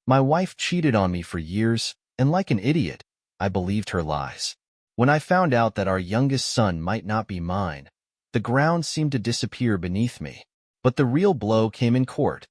My wife cheated on me for years, and like an idiot, I believed her lies. When I found out that our youngest son might not be mine, the ground seemed to disappear beneath me. But the real blow came in court.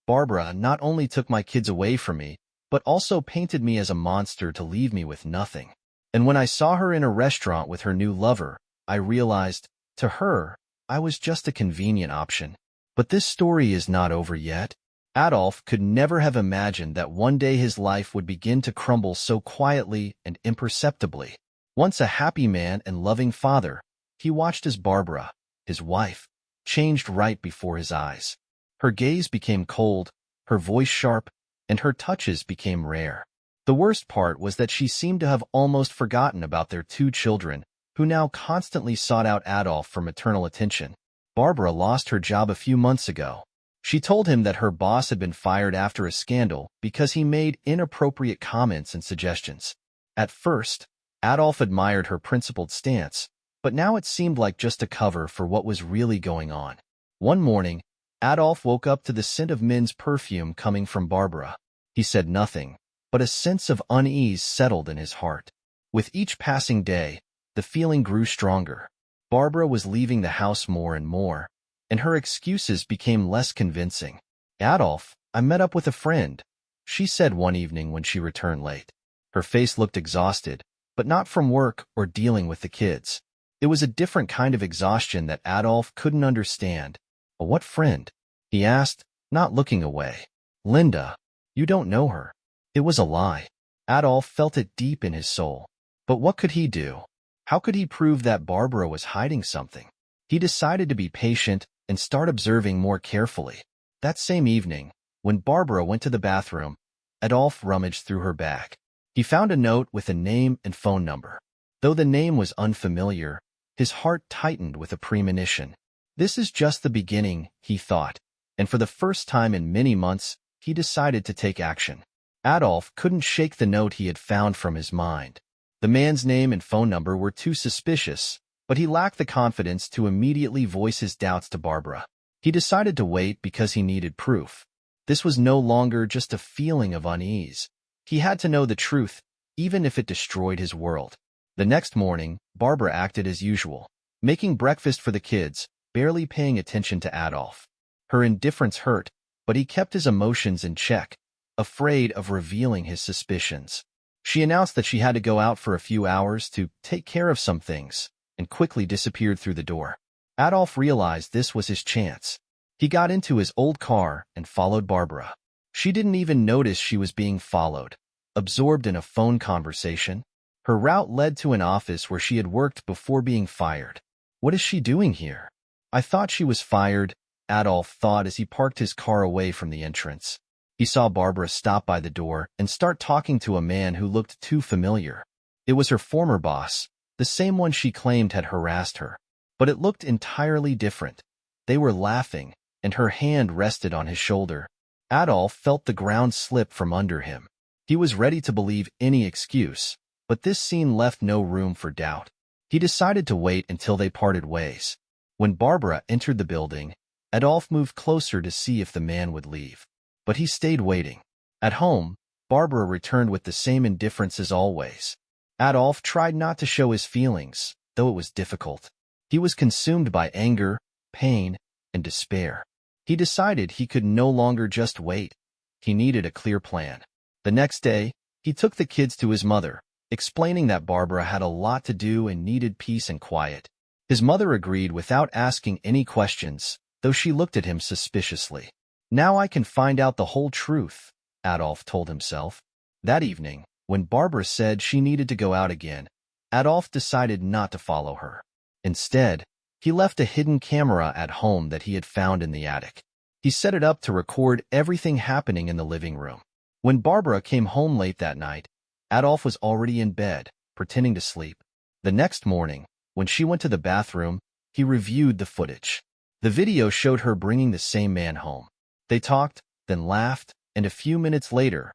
Barbara not only took my kids away from me, but also painted me as a monster to leave me with nothing. And when I saw her in a restaurant with her new lover, I realized, to her, I was just a convenient option. But this story is not over yet. Adolf could never have imagined that one day his life would begin to crumble so quietly and imperceptibly. Once a happy man and loving father, he watched as Barbara, his wife, changed right before his eyes. Her gaze became cold, her voice sharp, and her touches became rare. The worst part was that she seemed to have almost forgotten about their two children, who now constantly sought out Adolf for maternal attention. Barbara lost her job a few months ago. She told him that her boss had been fired after a scandal because he made inappropriate comments and suggestions. At first, Adolf admired her principled stance, but now it seemed like just a cover for what was really going on. One morning, Adolf woke up to the scent of men's perfume coming from Barbara. He said nothing, but a sense of unease settled in his heart. With each passing day, the feeling grew stronger. Barbara was leaving the house more and more, and her excuses became less convincing. "Adolf, I met up with a friend," she said one evening when she returned late. Her face looked exhausted, but not from work or dealing with the kids. It was a different kind of exhaustion that Adolf couldn't understand. "What friend?" he asked, not looking away. "Linda. You don't know her." It was a lie. Adolf felt it deep in his soul. But what could he do? How could he prove that Barbara was hiding something? He decided to be patient and start observing more carefully. That same evening, when Barbara went to the bathroom, Adolf rummaged through her bag. He found a note with a name and phone number. Though the name was unfamiliar, his heart tightened with a premonition. This is just the beginning, he thought, and for the first time in many months, he decided to take action. Adolf couldn't shake the note he had found from his mind. The man's name and phone number were too suspicious, but he lacked the confidence to immediately voice his doubts to Barbara. He decided to wait because he needed proof. This was no longer just a feeling of unease. He had to know the truth, even if it destroyed his world. The next morning, Barbara acted as usual, making breakfast for the kids, barely paying attention to Adolf. Her indifference hurt, but he kept his emotions in check, afraid of revealing his suspicions. She announced that she had to go out for a few hours to take care of some things, and quickly disappeared through the door. Adolf realized this was his chance. He got into his old car and followed Barbara. She didn't even notice she was being followed, absorbed in a phone conversation. Her route led to an office where she had worked before being fired. "What is she doing here?" "I thought she was fired," Adolf thought as he parked his car away from the entrance. He saw Barbara stop by the door and start talking to a man who looked too familiar. It was her former boss, the same one she claimed had harassed her. But it looked entirely different. They were laughing, and her hand rested on his shoulder. Adolf felt the ground slip from under him. He was ready to believe any excuse, but this scene left no room for doubt. He decided to wait until they parted ways. When Barbara entered the building, Adolf moved closer to see if the man would leave. But he stayed waiting. At home, Barbara returned with the same indifference as always. Adolf tried not to show his feelings, though it was difficult. He was consumed by anger, pain, and despair. He decided he could no longer just wait. He needed a clear plan. The next day, he took the kids to his mother, explaining that Barbara had a lot to do and needed peace and quiet. His mother agreed without asking any questions, though she looked at him suspiciously. "Now I can find out the whole truth," Adolf told himself. That evening, when Barbara said she needed to go out again, Adolf decided not to follow her. Instead, he left a hidden camera at home that he had found in the attic. He set it up to record everything happening in the living room. When Barbara came home late that night, Adolf was already in bed, pretending to sleep. The next morning, when she went to the bathroom, he reviewed the footage. The video showed her bringing the same man home. They talked, then laughed, and a few minutes later,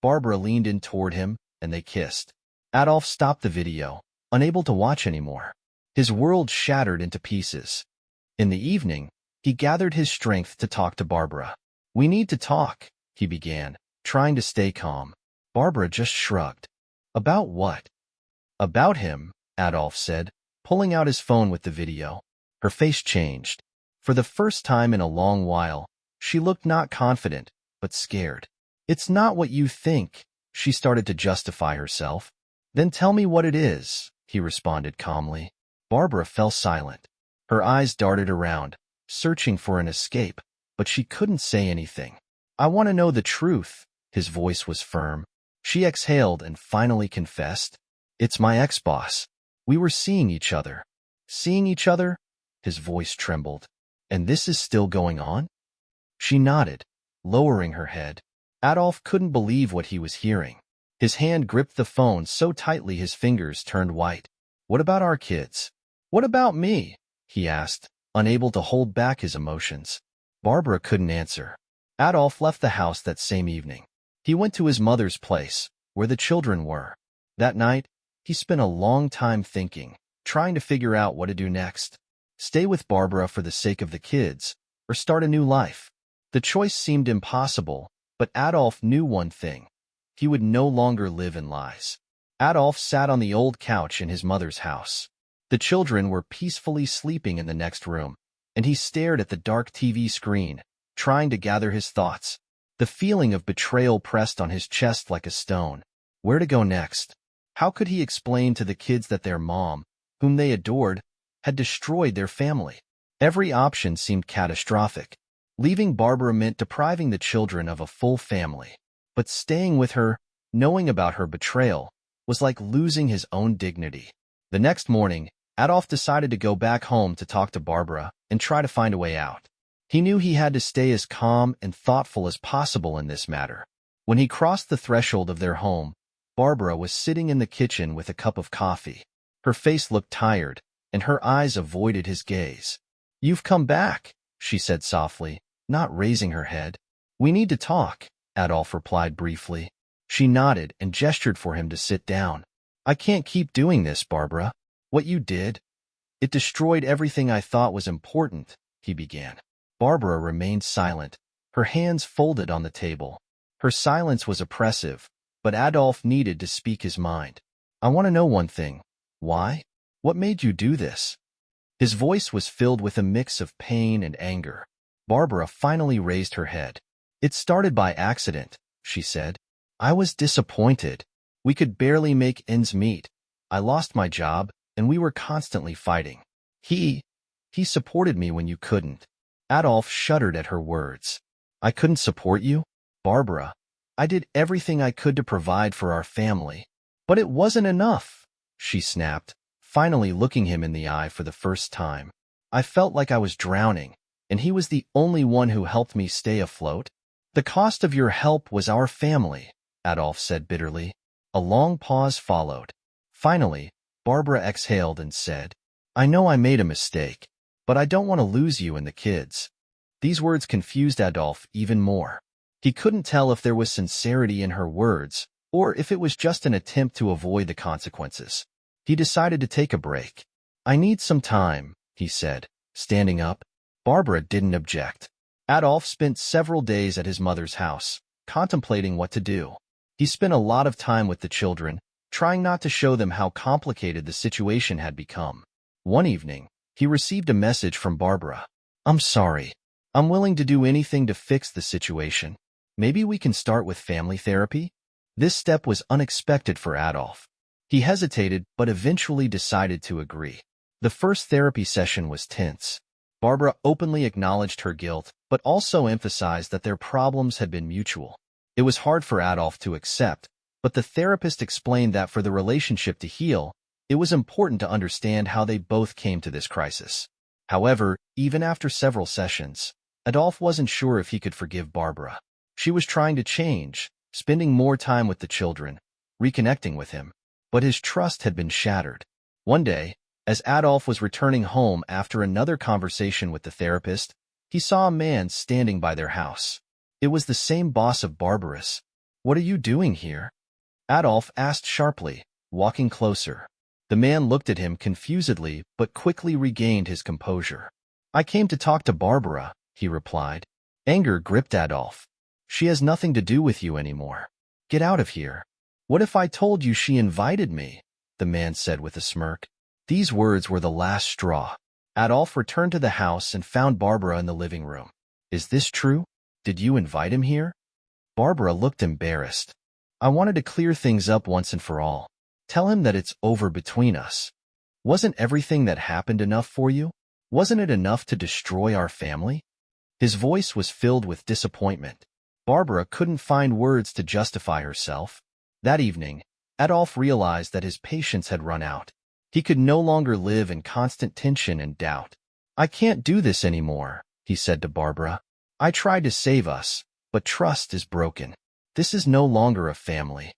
Barbara leaned in toward him, and they kissed. Adolf stopped the video, unable to watch anymore. His world shattered into pieces. In the evening, he gathered his strength to talk to Barbara. "We need to talk," he began, trying to stay calm. Barbara just shrugged. About what? About him, Adolf said, pulling out his phone with the video. Her face changed. For the first time in a long while, she looked not confident, but scared. It's not what you think, she started to justify herself. Then tell me what it is, he responded calmly. Barbara fell silent. Her eyes darted around, searching for an escape, but she couldn't say anything. I want to know the truth, his voice was firm. She exhaled and finally confessed. It's my ex-boss. We were seeing each other. Seeing each other? His voice trembled. And this is still going on? She nodded, lowering her head. Adolf couldn't believe what he was hearing. His hand gripped the phone so tightly his fingers turned white. What about our kids? What about me? He asked, unable to hold back his emotions. Barbara couldn't answer. Adolf left the house that same evening. He went to his mother's place, where the children were. That night, he spent a long time thinking, trying to figure out what to do next. Stay with Barbara for the sake of the kids, or start a new life. The choice seemed impossible, but Adolf knew one thing. He would no longer live in lies. Adolf sat on the old couch in his mother's house. The children were peacefully sleeping in the next room, and he stared at the dark TV screen, trying to gather his thoughts. The feeling of betrayal pressed on his chest like a stone. Where to go next? How could he explain to the kids that their mom, whom they adored, had destroyed their family? Every option seemed catastrophic. Leaving Barbara meant depriving the children of a full family. But staying with her, knowing about her betrayal, was like losing his own dignity. The next morning, Adolf decided to go back home to talk to Barbara and try to find a way out. He knew he had to stay as calm and thoughtful as possible in this matter. When he crossed the threshold of their home, Barbara was sitting in the kitchen with a cup of coffee. Her face looked tired, and her eyes avoided his gaze. "You've come back," she said softly, not raising her head. "We need to talk," Adolf replied briefly. She nodded and gestured for him to sit down. "I can't keep doing this, Barbara. What you did, it destroyed everything I thought was important," he began. Barbara remained silent, her hands folded on the table. Her silence was oppressive, but Adolf needed to speak his mind. "I want to know one thing. Why? What made you do this?" His voice was filled with a mix of pain and anger. Barbara finally raised her head. "It started by accident," she said. "I was disappointed. We could barely make ends meet. I lost my job, and we were constantly fighting. He supported me when you couldn't." Adolf shuddered at her words. "I couldn't support you? Barbara, I did everything I could to provide for our family. But it wasn't enough," she snapped, finally looking him in the eye for the first time. "I felt like I was drowning, and he was the only one who helped me stay afloat." "The cost of your help was our family," Adolf said bitterly. A long pause followed. Finally, Barbara exhaled and said, "I know I made a mistake, but I don't want to lose you and the kids." These words confused Adolf even more. He couldn't tell if there was sincerity in her words, or if it was just an attempt to avoid the consequences. He decided to take a break. "I need some time," he said, standing up. Barbara didn't object. Adolf spent several days at his mother's house, contemplating what to do. He spent a lot of time with the children, trying not to show them how complicated the situation had become. One evening, he received a message from Barbara. "I'm sorry. I'm willing to do anything to fix the situation. Maybe we can start with family therapy?" This step was unexpected for Adolf. He hesitated, but eventually decided to agree. The first therapy session was tense. Barbara openly acknowledged her guilt, but also emphasized that their problems had been mutual. It was hard for Adolf to accept, but the therapist explained that for the relationship to heal, it was important to understand how they both came to this crisis. However, even after several sessions, Adolf wasn't sure if he could forgive Barbara. She was trying to change, spending more time with the children, reconnecting with him, but his trust had been shattered. One day, as Adolf was returning home after another conversation with the therapist, he saw a man standing by their house. It was the same boss of Barbara's. "What are you doing here?" Adolf asked sharply, walking closer. The man looked at him confusedly but quickly regained his composure. "I came to talk to Barbara," he replied. Anger gripped Adolf. She has nothing to do with you anymore. Get out of here. What if I told you she invited me? The man said with a smirk. These words were the last straw. Adolf returned to the house and found Barbara in the living room. Is this true? Did you invite him here? Barbara looked embarrassed. I wanted to clear things up once and for all. Tell him that it's over between us. Wasn't everything that happened enough for you? Wasn't it enough to destroy our family? His voice was filled with disappointment. Barbara couldn't find words to justify herself. That evening, Adolf realized that his patience had run out. He could no longer live in constant tension and doubt. I can't do this anymore, he said to Barbara. I tried to save us, but trust is broken. This is no longer a family.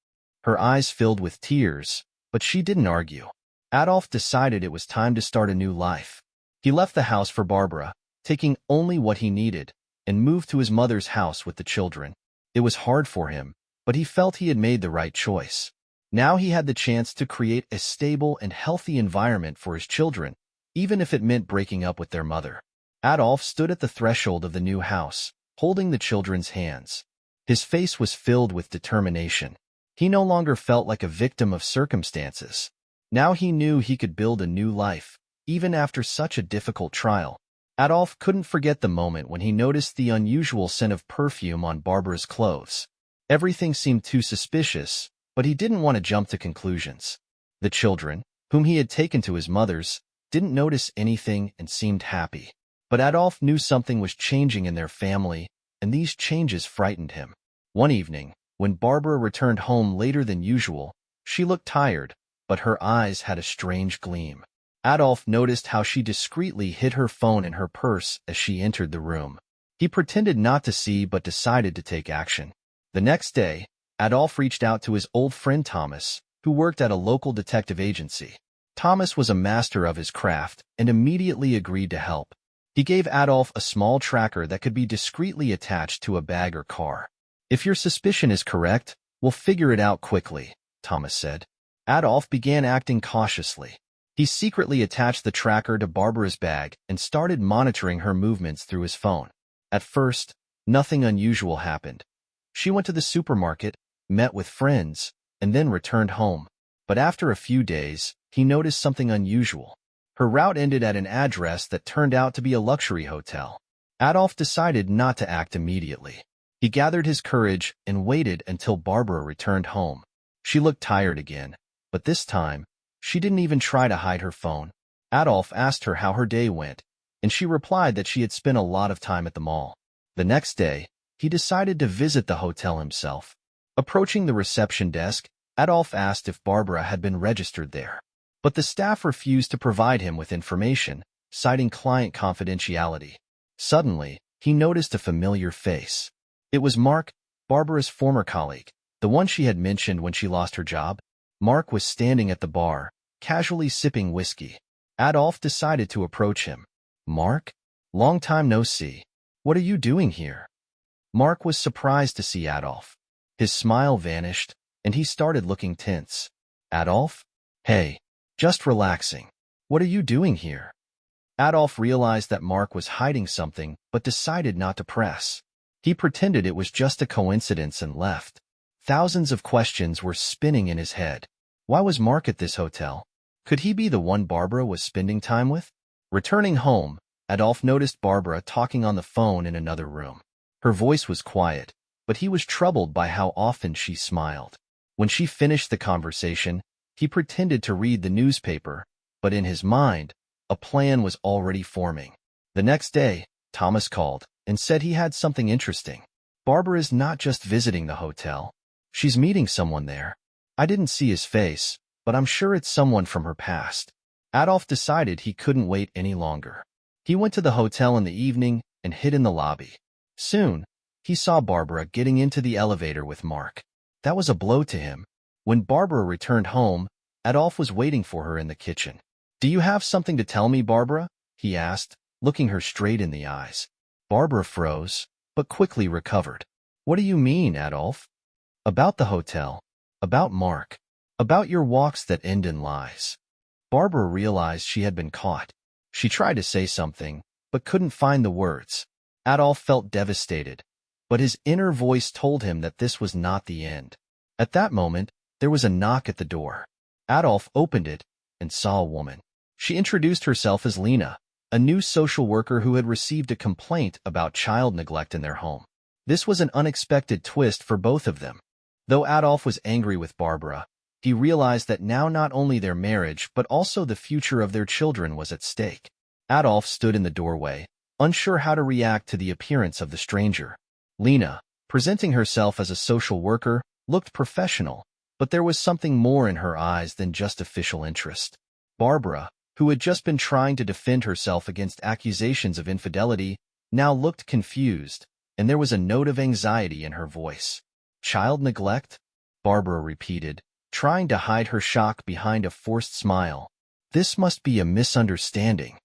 Her eyes filled with tears, but she didn't argue. Adolf decided it was time to start a new life. He left the house for Barbara, taking only what he needed, and moved to his mother's house with the children. It was hard for him, but he felt he had made the right choice. Now he had the chance to create a stable and healthy environment for his children, even if it meant breaking up with their mother. Adolf stood at the threshold of the new house, holding the children's hands. His face was filled with determination. He no longer felt like a victim of circumstances. Now he knew he could build a new life, even after such a difficult trial. Adolf couldn't forget the moment when he noticed the unusual scent of perfume on Barbara's clothes. Everything seemed too suspicious, but he didn't want to jump to conclusions. The children, whom he had taken to his mother's, didn't notice anything and seemed happy. But Adolf knew something was changing in their family, and these changes frightened him. One evening, when Barbara returned home later than usual, she looked tired, but her eyes had a strange gleam. Adolf noticed how she discreetly hid her phone in her purse as she entered the room. He pretended not to see but decided to take action. The next day, Adolf reached out to his old friend Thomas, who worked at a local detective agency. Thomas was a master of his craft and immediately agreed to help. He gave Adolf a small tracker that could be discreetly attached to a bag or car. If your suspicion is correct, we'll figure it out quickly, Thomas said. Adolf began acting cautiously. He secretly attached the tracker to Barbara's bag and started monitoring her movements through his phone. At first, nothing unusual happened. She went to the supermarket, met with friends, and then returned home. But after a few days, he noticed something unusual. Her route ended at an address that turned out to be a luxury hotel. Adolf decided not to act immediately. He gathered his courage and waited until Barbara returned home. She looked tired again, but this time, she didn't even try to hide her phone. Adolf asked her how her day went, and she replied that she had spent a lot of time at the mall. The next day, he decided to visit the hotel himself. Approaching the reception desk, Adolf asked if Barbara had been registered there. But the staff refused to provide him with information, citing client confidentiality. Suddenly, he noticed a familiar face. It was Mark, Barbara's former colleague, the one she had mentioned when she lost her job. Mark was standing at the bar, casually sipping whiskey. Adolf decided to approach him. Mark? Long time no see. What are you doing here? Mark was surprised to see Adolf. His smile vanished, and he started looking tense. Adolf? Hey, just relaxing. What are you doing here? Adolf realized that Mark was hiding something, but decided not to press. He pretended it was just a coincidence and left. Thousands of questions were spinning in his head. Why was Mark at this hotel? Could he be the one Barbara was spending time with? Returning home, Adolf noticed Barbara talking on the phone in another room. Her voice was quiet, but he was troubled by how often she smiled. When she finished the conversation, he pretended to read the newspaper, but in his mind, a plan was already forming. The next day, Thomas called and said he had something interesting. Barbara is not just visiting the hotel. She's meeting someone there. I didn't see his face, but I'm sure it's someone from her past. Adolf decided he couldn't wait any longer. He went to the hotel in the evening and hid in the lobby. Soon, he saw Barbara getting into the elevator with Mark. That was a blow to him. When Barbara returned home, Adolf was waiting for her in the kitchen. Do you have something to tell me, Barbara? He asked, looking her straight in the eyes. Barbara froze, but quickly recovered. What do you mean, Adolf? About the hotel. About Mark. About your walks that end in lies. Barbara realized she had been caught. She tried to say something, but couldn't find the words. Adolf felt devastated. But his inner voice told him that this was not the end. At that moment, there was a knock at the door. Adolf opened it and saw a woman. She introduced herself as Lena, a new social worker who had received a complaint about child neglect in their home. This was an unexpected twist for both of them. Though Adolf was angry with Barbara, he realized that now not only their marriage but also the future of their children was at stake. Adolf stood in the doorway, unsure how to react to the appearance of the stranger. Lena, presenting herself as a social worker, looked professional, but there was something more in her eyes than just official interest. Barbara, who had just been trying to defend herself against accusations of infidelity, now looked confused, and there was a note of anxiety in her voice. "Child neglect?" Barbara repeated, trying to hide her shock behind a forced smile. "This must be a misunderstanding."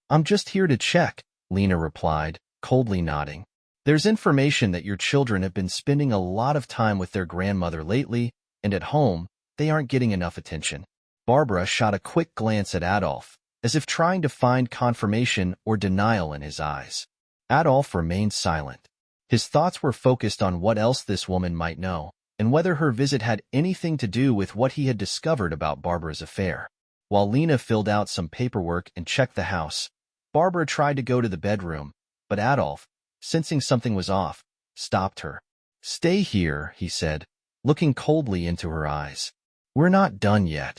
"I'm just here to check," Lena replied, coldly nodding. "There's information that your children have been spending a lot of time with their grandmother lately, and at home, they aren't getting enough attention." Barbara shot a quick glance at Adolf, as if trying to find confirmation or denial in his eyes. Adolf remained silent. His thoughts were focused on what else this woman might know, and whether her visit had anything to do with what he had discovered about Barbara's affair. While Lena filled out some paperwork and checked the house, Barbara tried to go to the bedroom, but Adolf, sensing something was off, stopped her. "Stay here," he said, looking coldly into her eyes. "We're not done yet."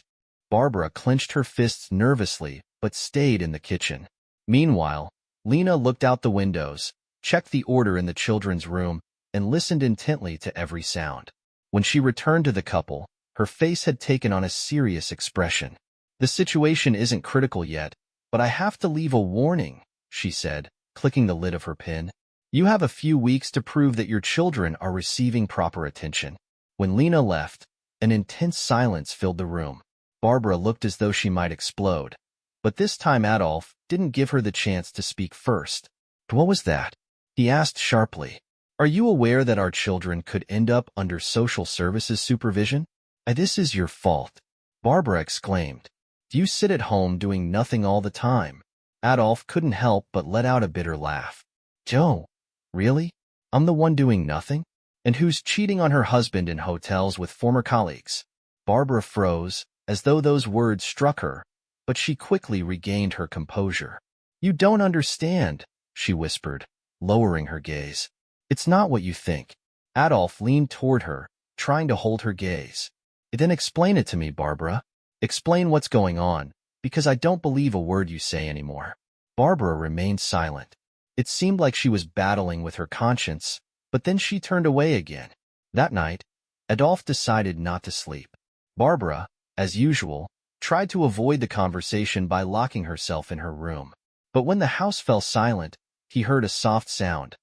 Barbara clenched her fists nervously, but stayed in the kitchen. Meanwhile, Lena looked out the windows, checked the order in the children's room, and listened intently to every sound. When she returned to the couple, her face had taken on a serious expression. "The situation isn't critical yet, but I have to leave a warning," she said, clicking the lid of her pen. "You have a few weeks to prove that your children are receiving proper attention." When Lena left, an intense silence filled the room. Barbara looked as though she might explode, but this time Adolf didn't give her the chance to speak first. "What was that?" he asked sharply. "Are you aware that our children could end up under social services supervision?" "This is your fault," Barbara exclaimed. "Do you sit at home doing nothing all the time?" Adolf couldn't help but let out a bitter laugh. "Joe, really? I'm the one doing nothing? And who's cheating on her husband in hotels with former colleagues?" Barbara froze, as though those words struck her, but she quickly regained her composure. "You don't understand," she whispered, lowering her gaze. "It's not what you think." Adolf leaned toward her, trying to hold her gaze. "Then explain it to me, Barbara. Explain what's going on, because I don't believe a word you say anymore." Barbara remained silent. It seemed like she was battling with her conscience, but then she turned away again. That night, Adolf decided not to sleep. Barbara, as usual, tried to avoid the conversation by locking herself in her room. But when the house fell silent, he heard a soft sound.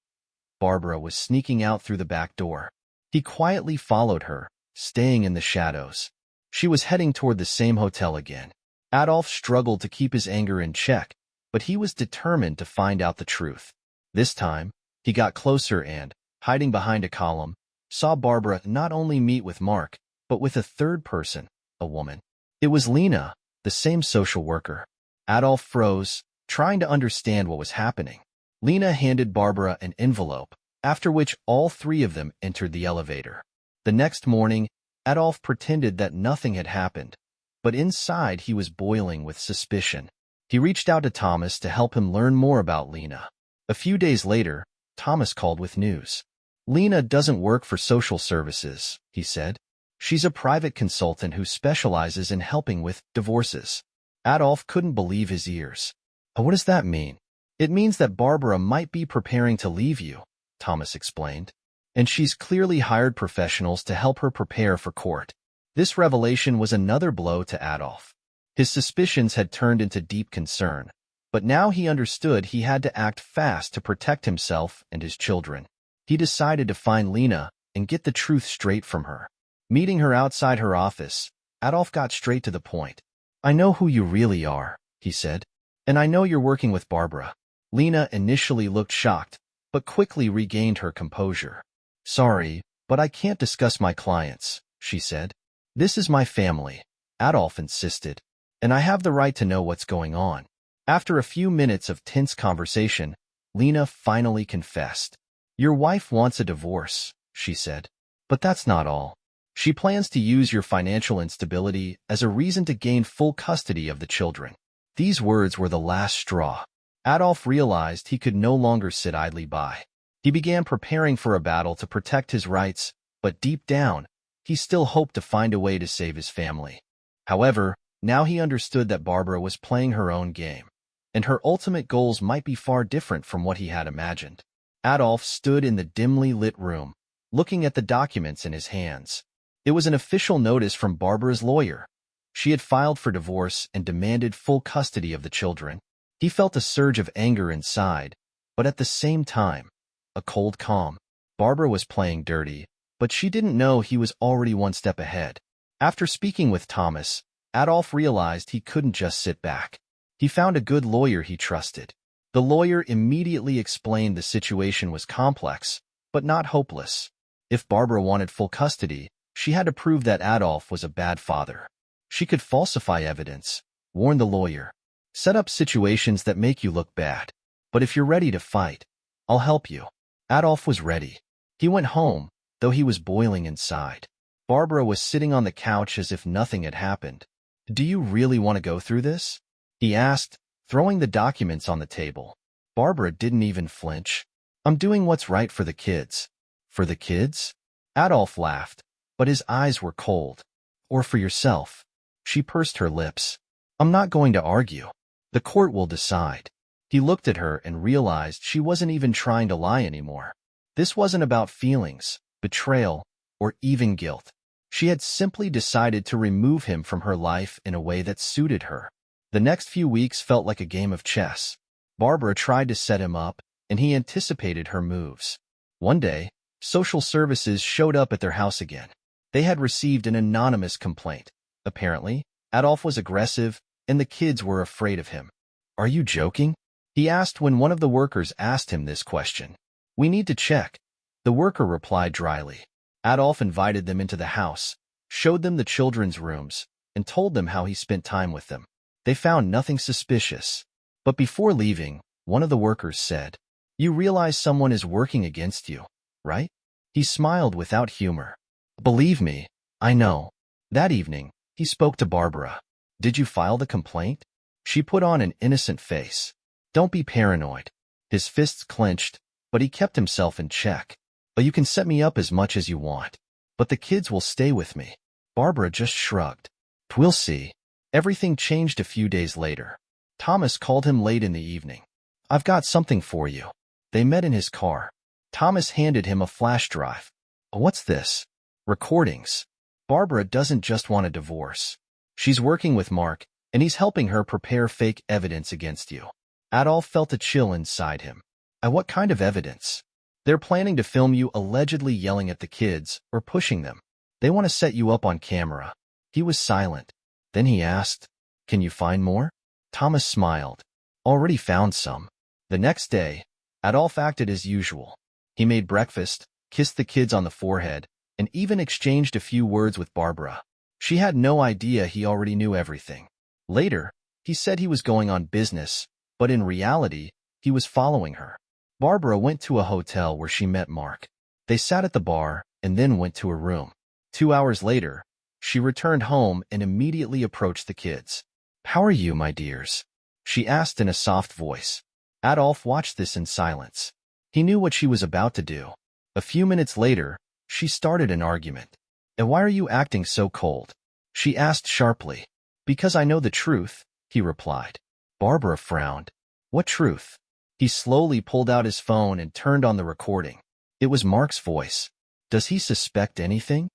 Barbara was sneaking out through the back door. He quietly followed her, staying in the shadows. She was heading toward the same hotel again. Adolf struggled to keep his anger in check, but he was determined to find out the truth. This time, he got closer and, hiding behind a column, saw Barbara not only meet with Mark, but with a third person, a woman. It was Lena, the same social worker. Adolf froze, trying to understand what was happening. Lena handed Barbara an envelope, after which all three of them entered the elevator. The next morning, Adolf pretended that nothing had happened, but inside he was boiling with suspicion. He reached out to Thomas to help him learn more about Lena. A few days later, Thomas called with news. "Lena doesn't work for social services," he said. "She's a private consultant who specializes in helping with divorces." Adolf couldn't believe his ears. "What does that mean?" "It means that Barbara might be preparing to leave you," Thomas explained. "And she's clearly hired professionals to help her prepare for court." This revelation was another blow to Adolf. His suspicions had turned into deep concern, but now he understood he had to act fast to protect himself and his children. He decided to find Lena and get the truth straight from her. Meeting her outside her office, Adolf got straight to the point. "I know who you really are," he said, "and I know you're working with Barbara." Lena initially looked shocked, but quickly regained her composure. "Sorry, but I can't discuss my clients," she said. "This is my family," Adolf insisted, "and I have the right to know what's going on." After a few minutes of tense conversation, Lena finally confessed. Your wife wants a divorce, she said. But that's not all. She plans to use your financial instability as a reason to gain full custody of the children. These words were the last straw. Adolf realized he could no longer sit idly by. He began preparing for a battle to protect his rights, but deep down, he still hoped to find a way to save his family. However, now he understood that Barbara was playing her own game, and her ultimate goals might be far different from what he had imagined. Adolf stood in the dimly lit room, looking at the documents in his hands. It was an official notice from Barbara's lawyer. She had filed for divorce and demanded full custody of the children. He felt a surge of anger inside, but at the same time, a cold calm. Barbara was playing dirty, but she didn't know he was already one step ahead. After speaking with Thomas, Adolf realized he couldn't just sit back. He found a good lawyer he trusted. The lawyer immediately explained the situation was complex, but not hopeless. If Barbara wanted full custody, she had to prove that Adolf was a bad father. She could falsify evidence, warn the lawyer, set up situations that make you look bad. But if you're ready to fight, I'll help you. Adolf was ready. He went home, though he was boiling inside. Barbara was sitting on the couch as if nothing had happened. Do you really want to go through this? He asked, throwing the documents on the table. Barbara didn't even flinch. I'm doing what's right for the kids. For the kids? Adolf laughed, but his eyes were cold. Or for yourself. She pursed her lips. I'm not going to argue. The court will decide. He looked at her and realized she wasn't even trying to lie anymore. This wasn't about feelings, betrayal, or even guilt. She had simply decided to remove him from her life in a way that suited her. The next few weeks felt like a game of chess. Barbara tried to set him up, and he anticipated her moves. One day, social services showed up at their house again. They had received an anonymous complaint. Apparently, Adolf was aggressive, and the kids were afraid of him. Are you joking? He asked when one of the workers asked him this question. We need to check. The worker replied dryly. Adolf invited them into the house, showed them the children's rooms, and told them how he spent time with them. They found nothing suspicious. But before leaving, one of the workers said, You realize someone is working against you, right? He smiled without humor. Believe me, I know. That evening, he spoke to Barbara. Did you file the complaint? She put on an innocent face. Don't be paranoid. His fists clenched, but he kept himself in check. You can set me up as much as you want, but the kids will stay with me. Barbara just shrugged. We'll see. Everything changed a few days later. Thomas called him late in the evening. I've got something for you. They met in his car. Thomas handed him a flash drive. What's this? Recordings. Barbara doesn't just want a divorce. She's working with Mark, and he's helping her prepare fake evidence against you. Adolf felt a chill inside him. What kind of evidence? They're planning to film you allegedly yelling at the kids or pushing them. They want to set you up on camera. He was silent. Then he asked, Can you find more? Thomas smiled. Already found some. The next day, Adolf acted as usual. He made breakfast, kissed the kids on the forehead, and even exchanged a few words with Barbara. She had no idea he already knew everything. Later, he said he was going on business, but in reality, he was following her. Barbara went to a hotel where she met Mark. They sat at the bar and then went to her room. 2 hours later, she returned home and immediately approached the kids. How are you, my dears? She asked in a soft voice. Adolf watched this in silence. He knew what she was about to do. A few minutes later, she started an argument. Why are you acting so cold? She asked sharply. Because I know the truth, he replied. Barbara frowned. What truth? He slowly pulled out his phone and turned on the recording. It was Mark's voice. Does he suspect anything?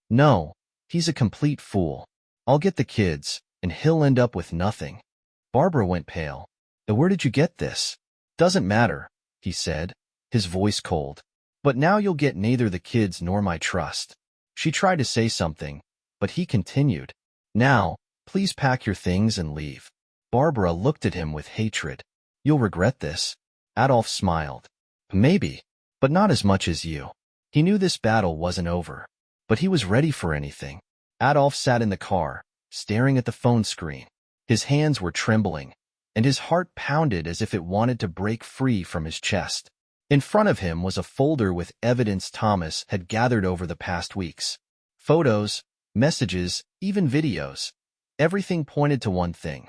No, he's a complete fool. I'll get the kids, and he'll end up with nothing. Barbara went pale. Where did you get this? Doesn't matter, he said, his voice cold. But now you'll get neither the kids nor my trust. She tried to say something, but he continued. Now, please pack your things and leave. Barbara looked at him with hatred. You'll regret this. Adolf smiled. Maybe, but not as much as you. He knew this battle wasn't over, but he was ready for anything. Adolf sat in the car, staring at the phone screen. His hands were trembling, and his heart pounded as if it wanted to break free from his chest. In front of him was a folder with evidence Thomas had gathered over the past weeks. Photos, messages, even videos. Everything pointed to one thing.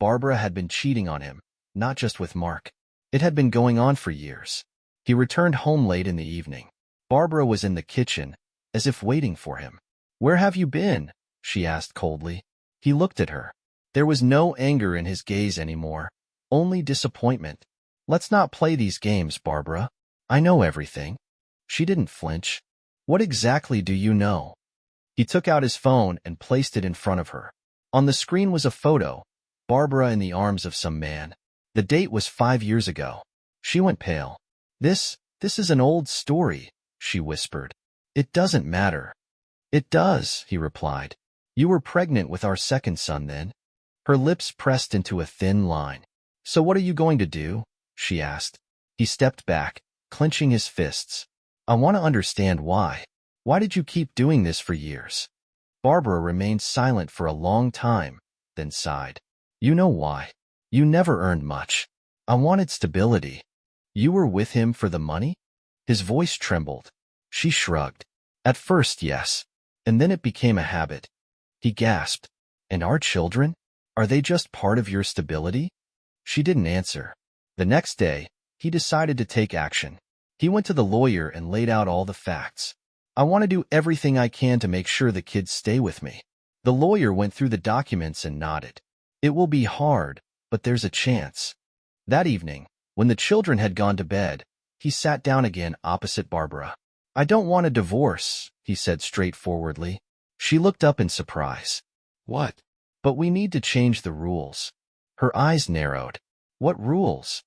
Barbara had been cheating on him, not just with Mark. It had been going on for years. He returned home late in the evening. Barbara was in the kitchen, as if waiting for him. "Where have you been?" she asked coldly. He looked at her. There was no anger in his gaze anymore, only disappointment. "Let's not play these games, Barbara. I know everything." She didn't flinch. "What exactly do you know?" He took out his phone and placed it in front of her. On the screen was a photo, Barbara in the arms of some man. The date was 5 years ago. She went pale. This is an old story," she whispered. "It doesn't matter." "It does," he replied. "You were pregnant with our second son then." Her lips pressed into a thin line. "So what are you going to do?" she asked. He stepped back, clenching his fists. "I want to understand why. Why did you keep doing this for years?" Barbara remained silent for a long time, then sighed. "You know why. You never earned much. I wanted stability." "You were with him for the money?" His voice trembled. She shrugged. "At first, yes. And then it became a habit." He gasped. "And our children? Are they just part of your stability?" She didn't answer. The next day, he decided to take action. He went to the lawyer and laid out all the facts. "I want to do everything I can to make sure the kids stay with me." The lawyer went through the documents and nodded. "It will be hard, but there's a chance." That evening, when the children had gone to bed, he sat down again opposite Barbara. "I don't want a divorce," he said straightforwardly. She looked up in surprise. "What?" "But we need to change the rules." Her eyes narrowed. "What rules?"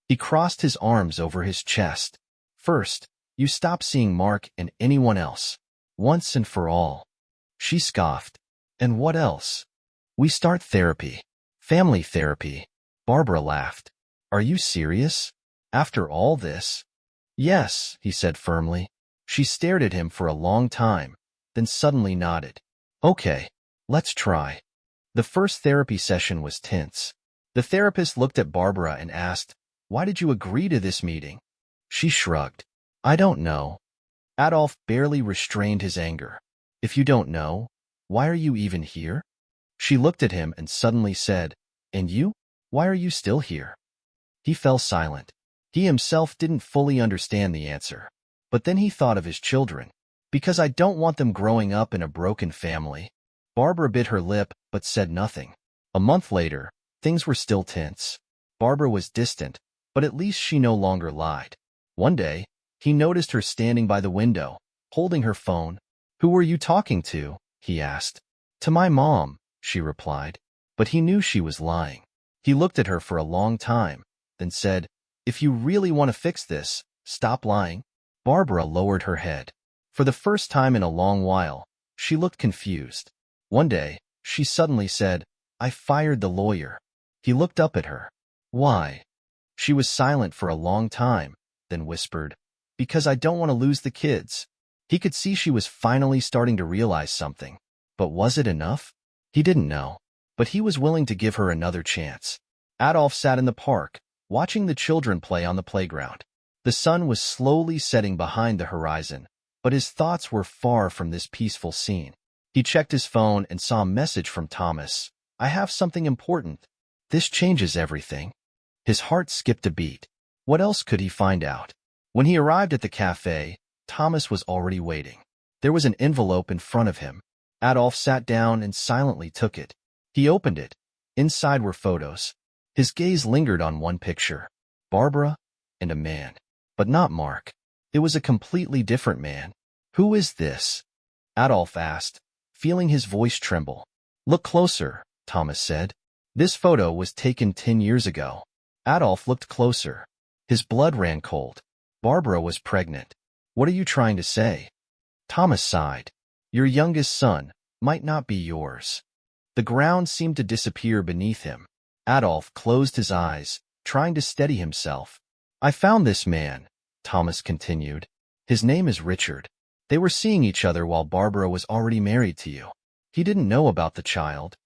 He crossed his arms over his chest. "First, you stop seeing Mark and anyone else. Once and for all." She scoffed. "And what else?" "We start therapy. Family therapy." Barbara laughed. "Are you serious? After all this?" "Yes," he said firmly. She stared at him for a long time, then suddenly nodded. "Okay, let's try." The first therapy session was tense. The therapist looked at Barbara and asked, "Why did you agree to this meeting?" She shrugged. "I don't know." Adolf barely restrained his anger. "If you don't know, why are you even here?" She looked at him and suddenly said, "And you? Why are you still here?" He fell silent. He himself didn't fully understand the answer. But then he thought of his children. "Because I don't want them growing up in a broken family." Barbara bit her lip but said nothing. A month later, things were still tense. Barbara was distant, but at least she no longer lied. One day, he noticed her standing by the window, holding her phone. "Who were you talking to?" he asked. "To my mom," she replied. But he knew she was lying. He looked at her for a long time, then said, "If you really want to fix this, stop lying." Barbara lowered her head. For the first time in a long while, she looked confused. One day, she suddenly said, "I fired the lawyer." He looked up at her. "Why?" She was silent for a long time, then whispered, "Because I don't want to lose the kids." He could see she was finally starting to realize something. But was it enough? He didn't know. But he was willing to give her another chance. Adolf sat in the park, watching the children play on the playground. The sun was slowly setting behind the horizon, but his thoughts were far from this peaceful scene. He checked his phone and saw a message from Thomas. "I have something important. This changes everything." His heart skipped a beat. What else could he find out? When he arrived at the cafe, Thomas was already waiting. There was an envelope in front of him. Adolf sat down and silently took it. He opened it. Inside were photos. His gaze lingered on one picture, Barbara and a man. But not Mark. It was a completely different man. "Who is this?" Adolf asked, feeling his voice tremble. "Look closer," Thomas said. This photo was taken 10 years ago. Adolf looked closer. His blood ran cold. Barbara was pregnant. "What are you trying to say?" Thomas sighed. "Your youngest son might not be yours." The ground seemed to disappear beneath him. Adolf closed his eyes, trying to steady himself. "I found this man," Thomas continued. "His name is Richard. They were seeing each other while Barbara was already married to you. He didn't know about the child."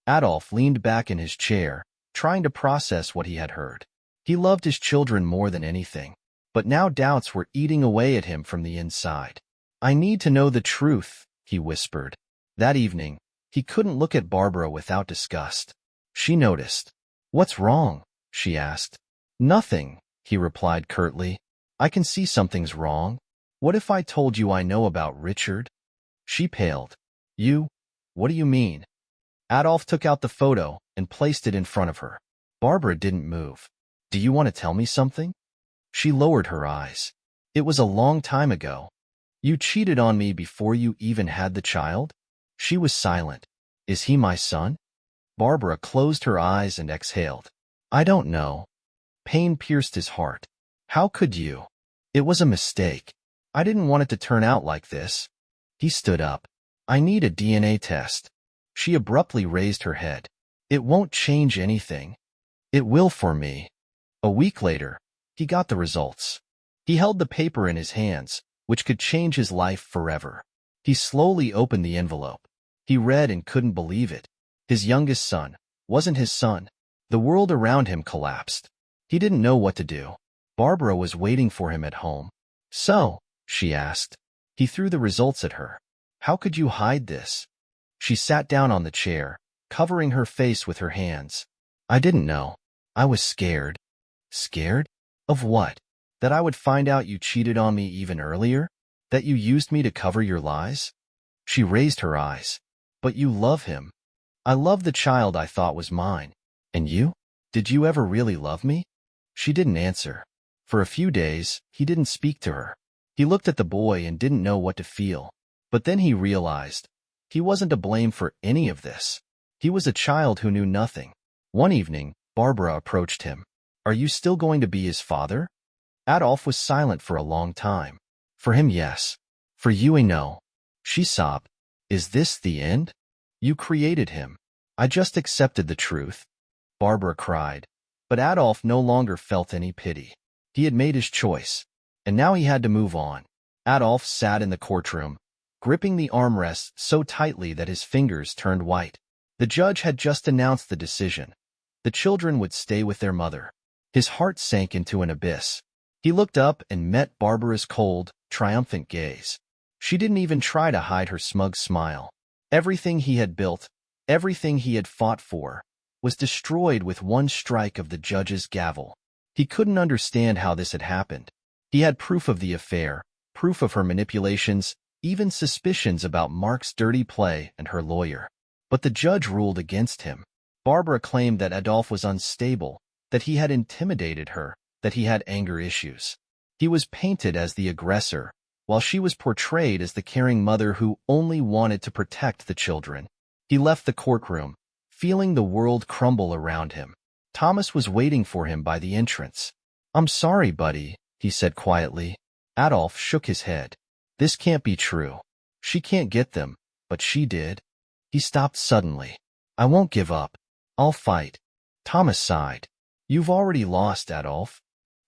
Adolf leaned back in his chair, trying to process what he had heard. He loved his children more than anything. But now doubts were eating away at him from the inside. I need to know the truth, he whispered. That evening, he couldn't look at Barbara without disgust. She noticed. What's wrong? She asked. Nothing, he replied curtly. I can see something's wrong. What if I told you I know about Richard? She paled. You? What do you mean? Adolf took out the photo and placed it in front of her. Barbara didn't move. Do you want to tell me something? She lowered her eyes. It was a long time ago. You cheated on me before you even had the child? She was silent. Is he my son? Barbara closed her eyes and exhaled. I don't know. Pain pierced his heart. How could you? It was a mistake. I didn't want it to turn out like this. He stood up. I need a DNA test. She abruptly raised her head. It won't change anything. It will for me. A week later, he got the results. He held the paper in his hands, which could change his life forever. He slowly opened the envelope. He read and couldn't believe it. His youngest son wasn't his son. The world around him collapsed. He didn't know what to do. Barbara was waiting for him at home. So, she asked. He threw the results at her. How could you hide this? She sat down on the chair, covering her face with her hands. I didn't know. I was scared. Scared? Of what? That I would find out you cheated on me even earlier? That you used me to cover your lies? She raised her eyes. But you love him. I love the child I thought was mine. And you? Did you ever really love me? She didn't answer. For a few days, he didn't speak to her. He looked at the boy and didn't know what to feel. But then he realized he wasn't to blame for any of this. He was a child who knew nothing. One evening, Barbara approached him. Are you still going to be his father? Adolf was silent for a long time. For him, yes. For you, no. She sobbed. Is this the end? You created him. I just accepted the truth. Barbara cried. But Adolf no longer felt any pity. He had made his choice, and now he had to move on. Adolf sat in the courtroom, gripping the armrests so tightly that his fingers turned white. The judge had just announced the decision. The children would stay with their mother. His heart sank into an abyss. He looked up and met Barbara's cold, triumphant gaze. She didn't even try to hide her smug smile. Everything he had built, everything he had fought for, was destroyed with one strike of the judge's gavel. He couldn't understand how this had happened. He had proof of the affair, proof of her manipulations, even suspicions about Mark's dirty play and her lawyer. But the judge ruled against him. Barbara claimed that Adolf was unstable, that he had intimidated her, that he had anger issues. He was painted as the aggressor, while she was portrayed as the caring mother who only wanted to protect the children. He left the courtroom, feeling the world crumble around him. Thomas was waiting for him by the entrance. I'm sorry, buddy, he said quietly. Adolf shook his head. This can't be true. She can't get them, but she did. He stopped suddenly. I won't give up. I'll fight. Thomas sighed. You've already lost, Adolf.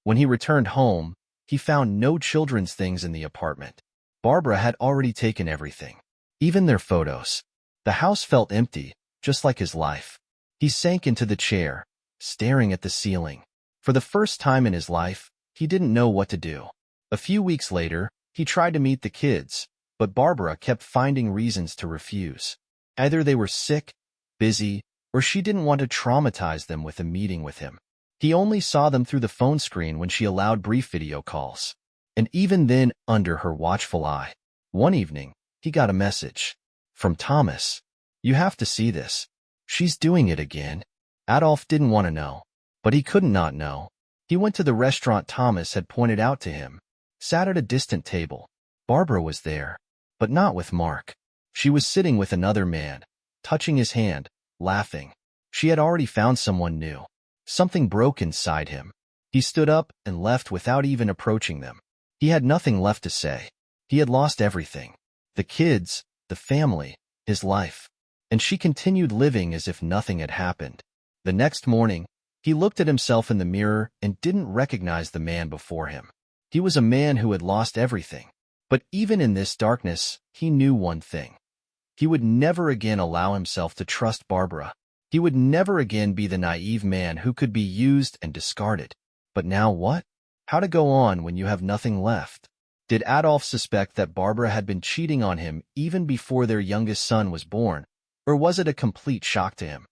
When he returned home, he found no children's things in the apartment. Barbara had already taken everything, even their photos. The house felt empty, just like his life. He sank into the chair, staring at the ceiling. For the first time in his life, he didn't know what to do. A few weeks later, he tried to meet the kids, but Barbara kept finding reasons to refuse. Either they were sick, busy, or she didn't want to traumatize them with a meeting with him. He only saw them through the phone screen when she allowed brief video calls. And even then, under her watchful eye. One evening, he got a message. From Thomas. You have to see this. She's doing it again. Adolf didn't want to know, but he couldn't not know. He went to the restaurant Thomas had pointed out to him, sat at a distant table. Barbara was there, but not with Mark. She was sitting with another man, touching his hand, laughing. She had already found someone new. Something broke inside him. He stood up and left without even approaching them. He had nothing left to say. He had lost everything. The kids, the family, his life. And she continued living as if nothing had happened. The next morning, he looked at himself in the mirror and didn't recognize the man before him. He was a man who had lost everything. But even in this darkness, he knew one thing. He would never again allow himself to trust Barbara. He would never again be the naive man who could be used and discarded. But now what? How to go on when you have nothing left? Did Adolf suspect that Barbara had been cheating on him even before their youngest son was born, or was it a complete shock to him?